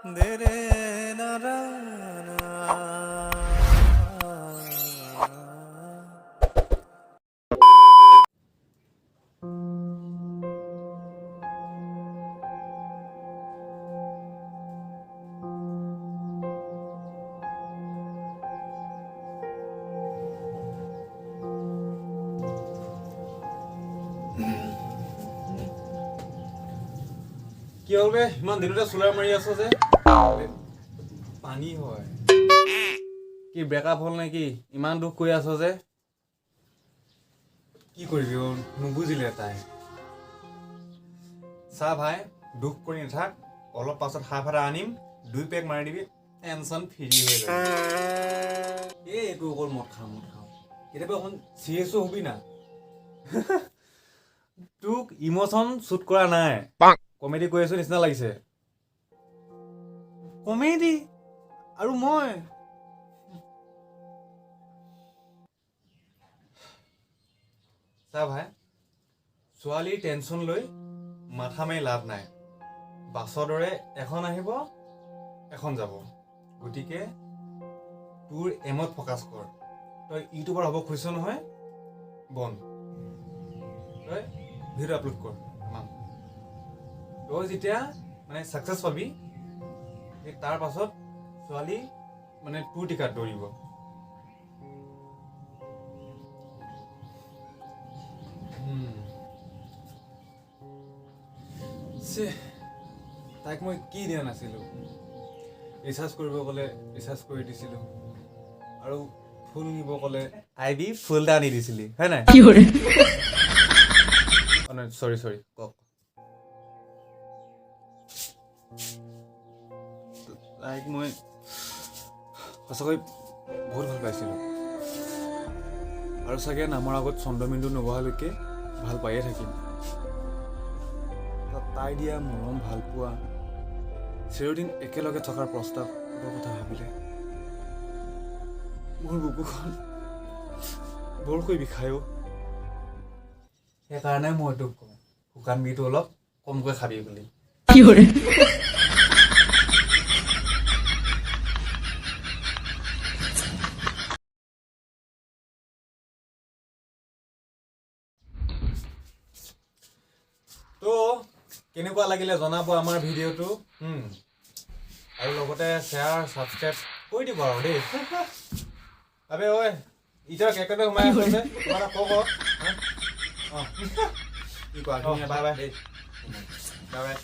দেৰে না না কি হ'ল বে ইমান দিনতে চুলাৰ মাৰি আছ যে পানী হয় কি ব্ৰেকআপ হ'ল নেকি ইমান দুখ কৰি আছ যে কি কৰিবি নুবুজিলে তাই চা ভাই দুখ কৰি নাথাক অলপ পাছত হাফ এটা আনিম 2 পেক মাৰি দিবি টেনচন ফ্ৰী হৈ যাব এইটো অকল মদ খাওঁ কেতিয়াবা অকণ চিৰিয়াছো হবি না তোক ইমোচন শ্বুট কৰা নাই কমেডি কৰি আছো নিচিনা লাগিছে কমেডি আৰু মই চা ভাই ছোৱালীৰ টেনচন লৈ মাথা মাৰি লাভ নাই বাছৰ দৰে এখন আহিব এখন যাব গতিকে তোৰ এমত ফ'কাছ কৰ তই ইউটিউবাৰ হ'ব খুজিছ নহয় বন তই ভিডিঅ' আপলোড কৰ তই যেতিয়া মানে ছাকচেছ পাবি তাৰ পাছত ছোৱালী মানে তোৰ টিকাত দৌৰিব তাইক মই কি দিয়া নাছিলোঁ ৰিচাৰ্জ কৰিব ক'লে ৰিচাৰ্জ কৰি দিছিলোঁ আৰু ফুল নিব ক'লে আইবি ফুল এটা আনি দিছিলি হয় নাই চৰি কওক তাইক মই সঁচাকৈ বহুত ভাল পাইছিলোঁ আৰু চাগে নামৰ আগত চন্দ্ৰবিন্দু নবহালৈকে ভাল পায়ে থাকিম তাই দিয়া মৰম ভাল পোৱা চিৰদিন একেলগে থকাৰ প্ৰস্তাৱৰ কথা ভাবিলে মোৰ বুকুখন বৰকৈ বিষায়ো সেইকাৰণে মই তোক কওঁ শুকান বিটো অলপ কমকৈ খাবি বুলি তো কেনেকুৱা লাগিলে জনাব আমাৰ ভিডিঅ'টো আৰু লগতে শ্বেয়াৰ ছাবস্ক্ৰাইব কৰি দিব আৰু দেই আবে ঐ এতিয়া কেকতে সোমাই আছে যে কিবা এটা কওক কি কোৱা বাই বাই